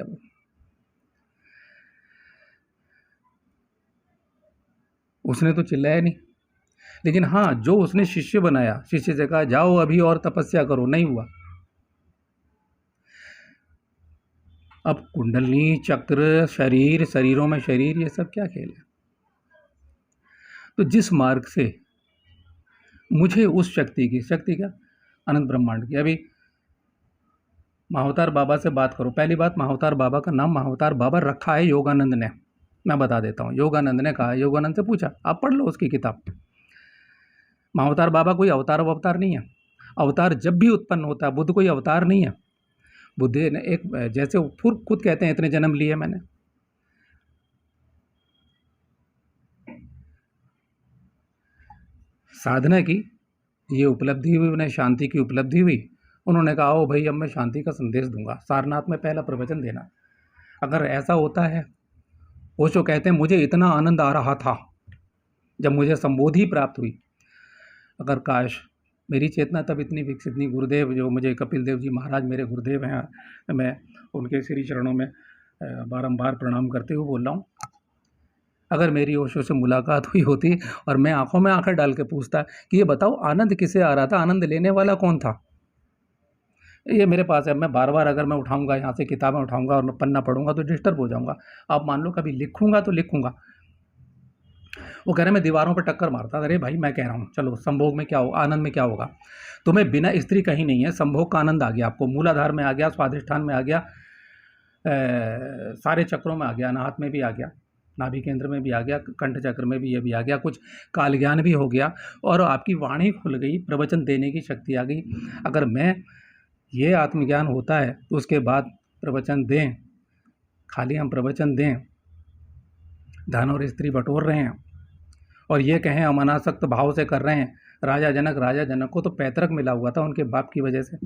[SPEAKER 1] वो उसने तो चिल्लाया नहीं, लेकिन हाँ, जो उसने शिष्य बनाया, शिष्य से कहा जाओ अभी और तपस्या करो, नहीं हुआ। अब कुंडली चक्र, शरीरों में शरीर, ये सब क्या खेल है। तो जिस मार्ग से मुझे उस शक्ति क्या अनंत ब्रह्मांड की, अभी महावतार बाबा से बात करो, पहली बात, महावतार बाबा का नाम महावतार बाबा रखा है योगानंद ने, मैं बता देता हूँ, योगानंद ने कहा, योगानंद से पूछा, आप पढ़ लो उसकी किताब। महावतार बाबा कोई अवतार नहीं है, अवतार जब भी उत्पन्न होता है, बुद्ध कोई अवतार नहीं है, बुद्ध ने एक, जैसे खुद कहते हैं इतने जन्म लिए मैंने, साधना की ये उपलब्धि हुई, उन्हें शांति की उपलब्धि हुई, उन्होंने कहा ओ भाई अब मैं शांति का संदेश दूंगा, सारनाथ में पहला प्रवचन देना। अगर ऐसा होता है, ओशो कहते हैं मुझे इतना आनंद आ रहा था जब मुझे संबोधि प्राप्त हुई, अगर काश मेरी चेतना तब इतनी विकसित नहीं, गुरुदेव जो मुझे कपिल देव जी महाराज मेरे गुरुदेव हैं, मैं उनके श्री चरणों में बारंबार प्रणाम करते हुए बोल रहा हूँ, अगर मेरी ओशो से मुलाकात हुई होती और मैं आंखों में आंखें डाल के पूछता कि ये बताओ आनंद किसे आ रहा था, आनंद लेने वाला कौन था, ये मेरे पास है, मैं बार बार अगर मैं उठाऊंगा यहाँ से किताबें उठाऊंगा और मैं पन्ना पढ़ूंगा तो डिस्टर्ब हो जाऊंगा। आप मान लो कभी लिखूंगा तो लिखूंगा, वो कह रहे मैं दीवारों पर टक्कर मारता, अरे भाई मैं कह रहा हूँ चलो संभोग में क्या होगा, आनंद में क्या होगा, तुम्हें बिना स्त्री कहीं नहीं है, संभोग का आनंद आ गया आपको, मूलाधार में आ गया, स्वाधिष्ठान में आ गया, सारे चक्रों में आ गया, अनाहत में भी आ गया, नाभि केंद्र में भी आ गया, कंठ चक्र में भी ये भी आ गया, कुछ काल ज्ञान भी हो गया और आपकी वाणी खुल गई, प्रवचन देने की शक्ति आ गई। अगर मैं ये आत्मज्ञान होता है तो उसके बाद प्रवचन दें, खाली हम प्रवचन दें, धन और स्त्री बटोर रहे हैं और ये कहें हम अनासक्त भाव से कर रहे हैं, राजा जनक को तो पैतृक मिला हुआ था उनके बाप की वजह से,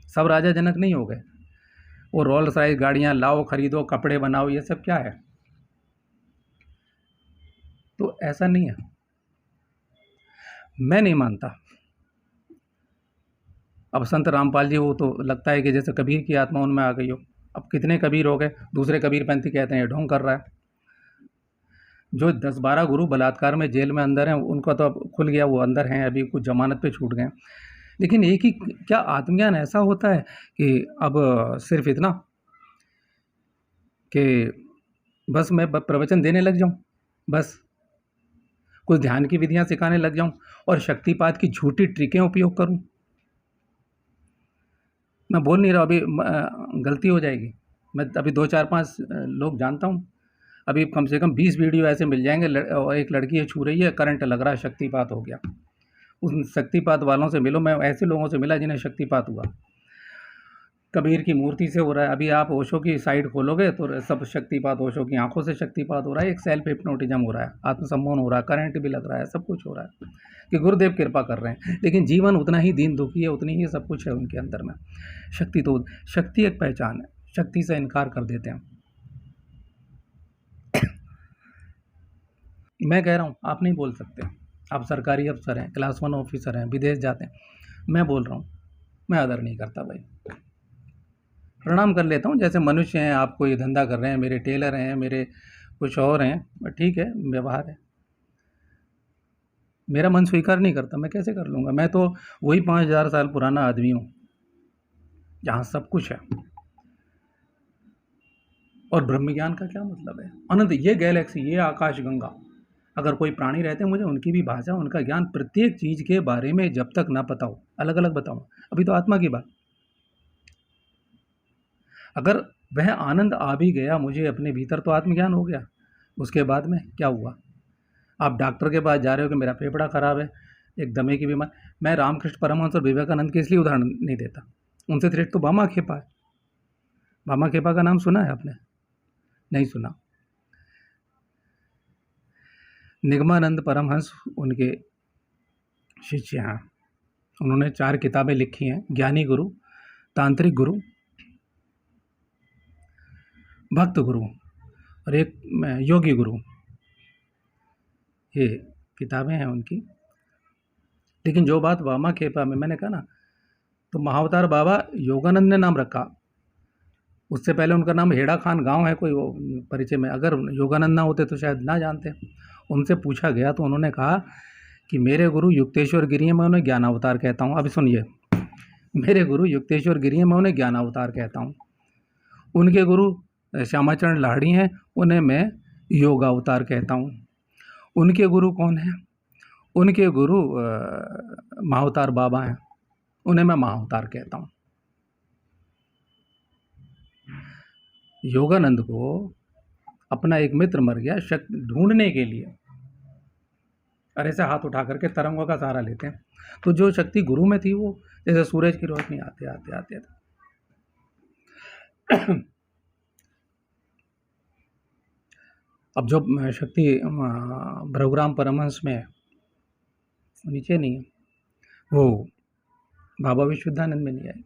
[SPEAKER 1] सब राजा जनक नहीं हो गए, वो रोल्स रॉयस गाड़ियाँ लाओ, खरीदो, कपड़े बनाओ, ये सब क्या है, तो ऐसा नहीं है, मैं नहीं मानता। अब संत रामपाल जी, वो तो लगता है कि जैसे कबीर की आत्मा उनमें आ गई हो, अब कितने कबीर हो गए, दूसरे कबीरपंथी कहते हैं ये ढोंग कर रहा है, जो 10-12 गुरु बलात्कार में जेल में अंदर हैं उनका तो अब खुल गया, वो अंदर हैं, अभी कुछ जमानत पे छूट गए, लेकिन एक ही क्या आत्मज्ञान ऐसा होता है कि अब सिर्फ इतना कि बस मैं प्रवचन देने लग जाऊं, बस कुछ ध्यान की विधियां सिखाने लग जाऊं और शक्तिपात की झूठी ट्रिकें उपयोग करूं, मैं बोल नहीं रहा, अभी गलती हो जाएगी, मैं अभी 2-4-5 लोग जानता हूँ, अभी कम से कम 20 वीडियो ऐसे मिल जाएंगे, एक लड़की है छू रही है, करंट लग रहा है, शक्तिपात हो गया, उन शक्तिपात वालों से मिलो, मैं ऐसे लोगों से मिला जिन्हें शक्तिपात हुआ, कबीर की मूर्ति से हो रहा है, अभी आप ओशो की साइट खोलोगे तो सब शक्तिपात, ओशो की आंखों से शक्तिपात हो रहा है, एक सेल्फ हिप्नोटिज्म हो रहा है, आत्मसम्मोहन हो रहा है, करंट भी लग रहा है, सब कुछ हो रहा है कि गुरुदेव कृपा कर रहे हैं, लेकिन जीवन उतना ही दीन दुखी है, उतनी ही सब कुछ है उनके अंदर में। शक्ति एक पहचान है, शक्ति से इनकार कर देते हैं। मैं कह रहा हूँ आप नहीं बोल सकते, आप सरकारी अफसर हैं, क्लास 1 ऑफिसर हैं, विदेश जाते हैं, मैं बोल रहा हूँ, मैं आदर नहीं करता भाई, प्रणाम कर लेता हूँ, जैसे मनुष्य हैं, आप कोई धंधा कर रहे हैं, मेरे टेलर हैं, मेरे कुछ और हैं, ठीक है, व्यवहार है, मेरा मन स्वीकार नहीं करता, मैं कैसे कर लूँगा, मैं तो वही 5000 साल पुराना आदमी हूँ जहाँ सब कुछ है। और ब्रह्म ज्ञान का क्या मतलब है, अनंत, ये गैलेक्सी, ये आकाश गंगा, अगर कोई प्राणी रहते हैं मुझे उनकी भी भाषा, उनका ज्ञान, प्रत्येक चीज़ के बारे में जब तक ना पता हो, अलग अलग बताऊँ, अभी तो आत्मा की बात, अगर वह आनंद आ भी गया मुझे अपने भीतर तो आत्मज्ञान हो गया। उसके बाद में क्या हुआ? आप डॉक्टर के पास जा रहे हो कि मेरा फेफड़ा ख़राब है, एक दमे की बीमारी। मैं रामकृष्ण परमहंस और विवेकानंद के इसलिए उदाहरण नहीं देता, उनसे श्रेष्ठ तो भामा खेपा है। भामा खेपा का नाम सुना है आपने? नहीं सुना। निगमानंद परमहंस उनके शिष्य हैं। उन्होंने 4 किताबें लिखी हैं, ज्ञानी गुरु, तांत्रिक गुरु, भक्त गुरु और एक योगी गुरु। ये किताबें हैं उनकी। लेकिन जो बात भामा खेपा में मैंने कहा ना, तो महाअवतार बाबा योगानंद ने नाम रखा। उससे पहले उनका नाम हेड़ा खान गांव है, कोई वो परिचय में। अगर योगानंद ना होते तो शायद ना जानते। उनसे पूछा गया तो उन्होंने कहा कि मेरे गुरु युक्तेश्वर गिरी हैं, मैं उन्हें ज्ञानावतार कहता हूँ। अभी सुनिए, मेरे गुरु युक्तेश्वर गिरी हैं, मैं उन्हें ज्ञानावतार कहता हूँ। उनके गुरु श्यामाचरण लाहिड़ी हैं, उन्हें मैं योगावतार कहता हूँ। उनके गुरु कौन हैं? उनके गुरु महाअवतार बाबा हैं, उन्हें मैं महाअवतार कहता हूँ। योगानंद को अपना एक मित्र मर गया शक्ति ढूंढने के लिए, और ऐसे हाथ उठा करके तरंगों का सहारा लेते हैं। तो जो शक्ति गुरु में थी वो जैसे सूरज की रोशनी आते आते आते अब जो शक्ति भ्रघुराम परमहंस में नीचे नहीं है, वो बाबा विश्वनानंद में नहीं आई।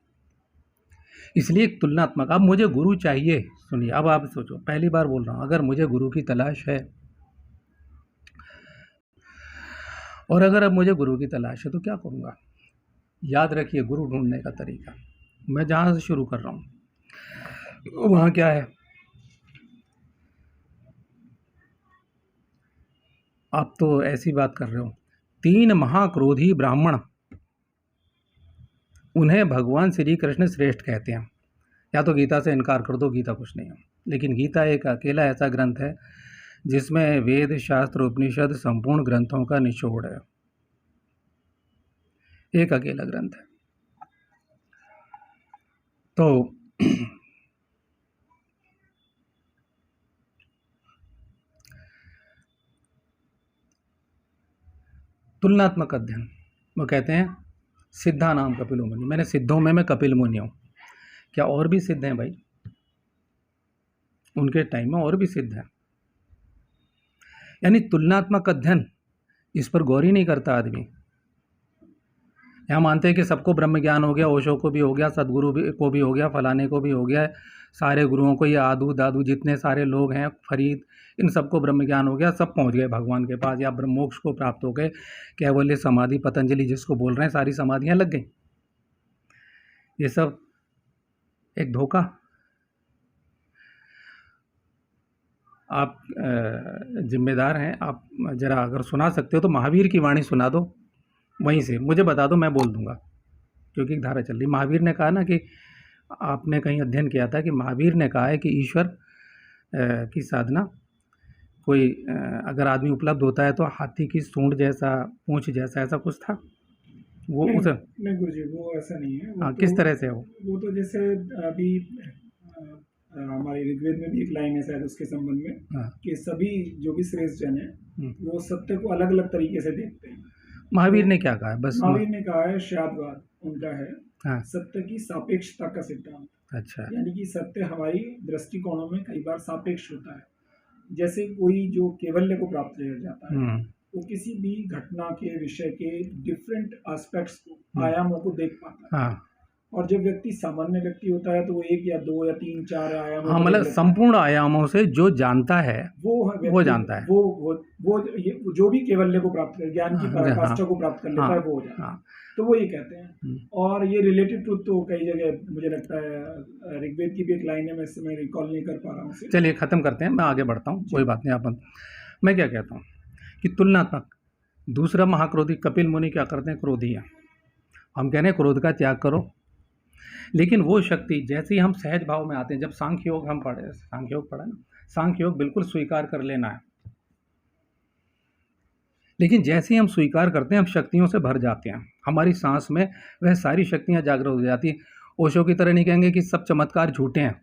[SPEAKER 1] इसलिए एक तुलनात्मक, अब मुझे गुरु चाहिए। सुनिए, अब आप सोचो, पहली बार बोल रहा हूँ, अगर मुझे गुरु की तलाश है, और अगर अब मुझे गुरु की तलाश है तो क्या करूँगा? याद रखिए, गुरु ढूंढने का तरीका मैं जहाँ से शुरू कर रहा हूँ वहाँ क्या है? आप तो ऐसी बात कर रहे हो। 3 महाक्रोधी ब्राह्मण, उन्हें भगवान श्री कृष्ण श्रेष्ठ कहते हैं। या तो गीता से इनकार कर दो, गीता कुछ नहीं है। लेकिन गीता एक अकेला ऐसा ग्रंथ है जिसमें वेद, शास्त्र, उपनिषद, संपूर्ण ग्रंथों का निचोड़ है। एक अकेला ग्रंथ है। तो तुलनात्मक अध्ययन वो कहते हैं सिद्धा नाम कपिल मुनि। मैंने सिद्धों में मैं कपिल मुनि हूँ। क्या और भी सिद्ध हैं भाई? उनके टाइम में और भी सिद्ध हैं। यानी तुलनात्मक अध्ययन, इस पर गौर ही नहीं करता आदमी। यहाँ मानते हैं कि सबको ब्रह्म ज्ञान हो गया, ओशो को भी हो गया, सदगुरु को भी हो गया, फलाने को भी हो गया, सारे गुरुओं को, ये आदू दादू जितने सारे लोग हैं, फरीद, इन सबको ब्रह्म ज्ञान हो गया, सब पहुँच गए भगवान के पास, या ब्रह्म मोक्ष को प्राप्त हो गए। कैवल्य समाधि, पतंजलि जिसको बोल रहे हैं, सारी समाधियाँ लग गई। ये सब एक धोखा। आप जिम्मेदार हैं, आप जरा अगर सुना सकते हो तो महावीर की वाणी सुना दो, वहीं से मुझे बता दो, मैं बोल दूंगा, क्योंकि एक धारा चल रही। महावीर ने कहा ना कि आपने कहीं अध्ययन किया था कि महावीर ने कहा है कि ईश्वर की साधना, कोई अगर आदमी उपलब्ध होता है तो हाथी की सूंड जैसा, पूंछ जैसा, ऐसा कुछ था वो।
[SPEAKER 2] नहीं,
[SPEAKER 1] उसे
[SPEAKER 2] नहीं गुरुजी, वो ऐसा नहीं है।
[SPEAKER 1] हाँ, किस तरह से
[SPEAKER 2] वो तो जैसे अभी हमारे ऋग्वेद में भी एक लाइन है शायद उसके संबंध में, कि सभी जो भी श्रेष्ठ जन है वो सत्य को अलग अलग तरीके से देखते हैं।
[SPEAKER 1] महावीर ने क्या कहा है? बस
[SPEAKER 2] महावीर ने कहा है, शादवाद उनका है,
[SPEAKER 1] हाँ,
[SPEAKER 2] सत्य की सापेक्षता का सिद्धांत।
[SPEAKER 1] अच्छा,
[SPEAKER 2] यानी कि सत्य हमारी दृष्टिकोणों में कई बार सापेक्ष होता है। जैसे कोई जो केवल्य को प्राप्त हो जाता है, वो किसी भी घटना के, विषय के डिफरेंट एस्पेक्ट्स को, आयामों को देख पाता है। हाँ। और जब व्यक्ति सामान्य व्यक्ति होता है तो वो 1 या 2 या 3 4 आयामों,
[SPEAKER 1] हाँ, मतलब संपूर्ण आयामों से जो जानता है वो जानता है।
[SPEAKER 2] वो जो भी केवल्य को प्राप्त कर, ज्ञान की पराकाष्ठा को प्राप्त कर लेता है, वो हो जाता है। तो वो ये कहते हैं। और ये रिलेटेड ट्रुथ तो कई जगह मुझे लगता है, ऋग्वेद की भी एक लाइन है, मैं इस समय रिकॉल नहीं कर पा रहा हूँ। चलिए खत्म करते हैं, मैं आगे बढ़ता हूँ, कोई बात नहीं। आप, मैं क्या कहता हूँ कि तुलनात्मक। दूसरा महाक्रोधी कपिल मुनि क्या करते हैं? क्रोधी हैं। हम कह रहे हैं क्रोध का त्याग करो। लेकिन वो शक्ति, जैसे ही हम सहज भाव में आते हैं, जब सांख्य योग हम पढ़े, सांख्य योग पढ़ा ना, सांख्य योग बिल्कुल स्वीकार कर लेना है। लेकिन जैसे ही हम स्वीकार करते हैं, हम शक्तियों से भर जाते हैं। हमारी सांस में वह सारी शक्तियां जागृत हो जाती हैं। ओशो की तरह नहीं कहेंगे कि सब चमत्कार झूठे हैं,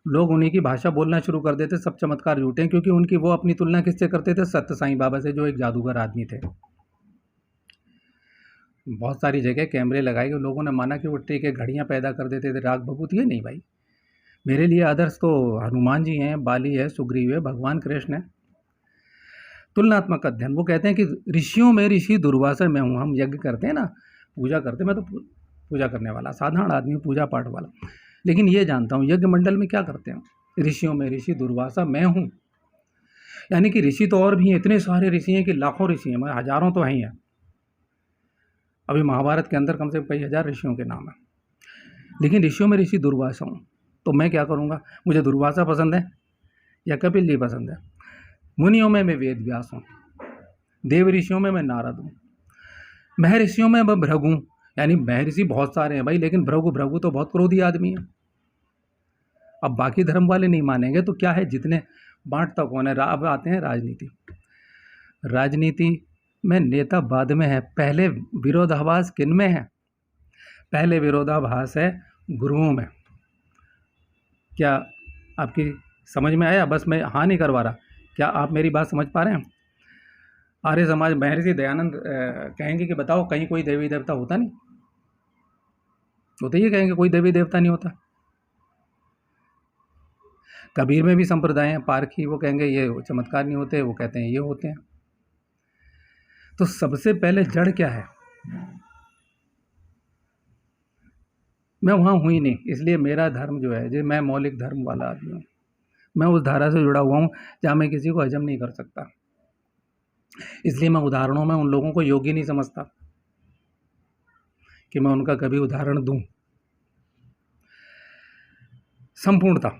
[SPEAKER 1] लोग उन्हीं की भाषा बोलना शुरू कर देते, सब चमत्कार झूठे हैं, क्योंकि उनकी वो अपनी तुलना किससे करते थे? सत्य साईं बाबा से, जो एक जादूगर आदमी थे। बहुत सारी जगह कैमरे लगाए गए, लोगों ने माना कि वो टेके घड़ियाँ पैदा कर देते थे, राग भभूत। ये नहीं भाई, मेरे लिए आदर्श तो हनुमान जी हैं, बाली है, सुग्रीव है, भगवान कृष्ण है। तुलनात्मक अध्ययन, वो कहते हैं कि ऋषियों में ऋषि दुर्वासा मैं हूँ। हम यज्ञ करते हैं ना, पूजा करते हैं, मैं तो पूजा करने वाला साधारण आदमी, पूजा पाठ वाला, लेकिन ये जानता हूँ यज्ञ मंडल में क्या करते हैं। ऋषियों में ऋषि दुर्वासा मैं हूँ, यानी कि ऋषि तो और भी हैं, इतने सारे ऋषि हैं कि लाखों ऋषि हैं, मतलब हजारों तो हैं ही हैं। अभी महाभारत के अंदर कम से कम कई हजार ऋषियों के नाम है, लेकिन ऋषियों में ऋषि दुर्वासा हूँ। तो मैं क्या करूँगा? मुझे दुर्वासा पसंद है या कपिल जी पसंद है? मुनियों में मैं वेद व्यास हूँ, देव ऋषियों में मैं नारद हूँ, महर्षियों में मैं भृगु हूँ। यानी महर्षि बहुत सारे हैं भाई, लेकिन भृगु तो बहुत क्रोधी आदमी है। अब बाकी धर्म वाले नहीं मानेंगे तो क्या है, जितने बांटता कौन है? अब आते हैं राजनीति। राजनीति में नेता बाद में है, पहले विरोधाभास किन में है? पहले विरोधाभास है गुरुओं में। क्या आपकी समझ में आया? बस मैं हाँ नहीं करवा रहा, क्या आप मेरी बात समझ पा रहे हैं? आर्य समाज महर्षि दयानंद कहेंगे कि बताओ कहीं कोई देवी देवता होता नहीं? होते ही कहेंगे कोई देवी देवता नहीं होता। कबीर में भी संप्रदाय हैं, पारखी, वो कहेंगे ये चमत्कार नहीं होते, वो कहते हैं ये होते हैं। तो सबसे पहले जड़ क्या है? मैं वहाँ हूँ ही नहीं, इसलिए मेरा धर्म जो है, जो मैं मौलिक धर्म वाला आदमी हूँ, मैं उस धारा से जुड़ा हुआ हूँ जहाँ मैं किसी को हजम नहीं कर सकता। इसलिए मैं उदाहरणों में उन लोगों को योग्य नहीं समझता कि मैं उनका कभी उदाहरण दूं। संपूर्णता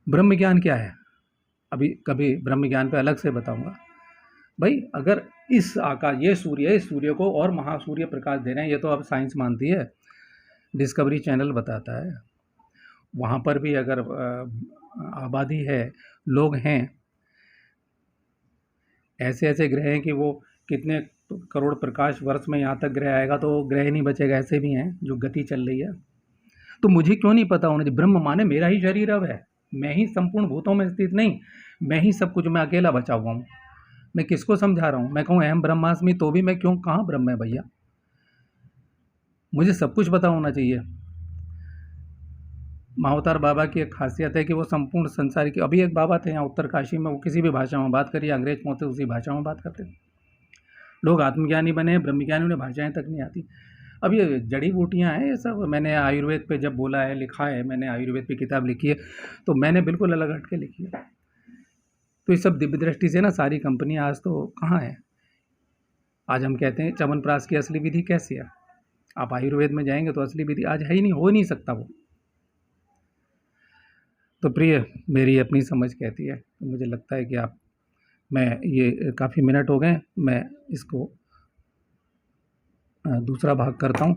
[SPEAKER 1] ब्रह्म ज्ञान क्या है? अभी कभी ब्रह्म ज्ञान पे अलग से बताऊंगा भाई। अगर इस आकाश, ये सूर्य को और महासूर्य प्रकाश दे रहे हैं, ये तो अब साइंस मानती है, डिस्कवरी चैनल बताता है। वहाँ पर भी अगर आबादी है, लोग हैं, ऐसे ऐसे ग्रह हैं कि वो कितने करोड़ प्रकाश वर्ष में यहाँ तक ग्रह आएगा तो ग्रह नहीं बचेगा, ऐसे भी हैं जो गति चल रही है। तो मुझे क्यों नहीं पता होना चाहिए? ब्रह्म माने मेरा ही शरीर अब है, मैं ही संपूर्ण भूतों में स्थित नहीं, मैं ही सब कुछ, मैं अकेला बचा हुआ हूँ। मैं किसको समझा रहा हूँ? मैं कहूँ अहम ब्रह्मास्मि, तो भी मैं क्यों, कहाँ ब्रह्म है भैया? मुझे सब कुछ पता होना चाहिए। महाअवतार बाबा की एक खासियत है कि वो संपूर्ण संसार की, अभी एक बाबा थे यहाँ उत्तरकाशी में, वो किसी भी भाषा में बात करिए, अंग्रेज में होते उसी भाषा में बात करते। लोग आत्मज्ञानी बने, ब्रह्मज्ञानी, उन्हें भाषाएं तक नहीं आती। अब ये जड़ी बूटियाँ हैं ये सब। मैंने आयुर्वेद पे जब बोला है, लिखा है, मैंने आयुर्वेद पे किताब लिखी है, तो मैंने बिल्कुल अलग हट के लिखी है। तो ये सब दिव्य दृष्टि से ना, सारी कंपनियाँ आज तो कहाँ है? आज हम कहते हैं च्यवनप्राश की असली विधि कैसी है? आप आयुर्वेद में जाएंगे तो असली विधि आज है ही नहीं, हो ही नहीं सकता वो। तो प्रिय, मेरी अपनी समझ कहती है, तो मुझे लगता है कि आप, मैं ये काफ़ी मिनट हो गए, मैं इसको दूसरा भाग करता हूँ।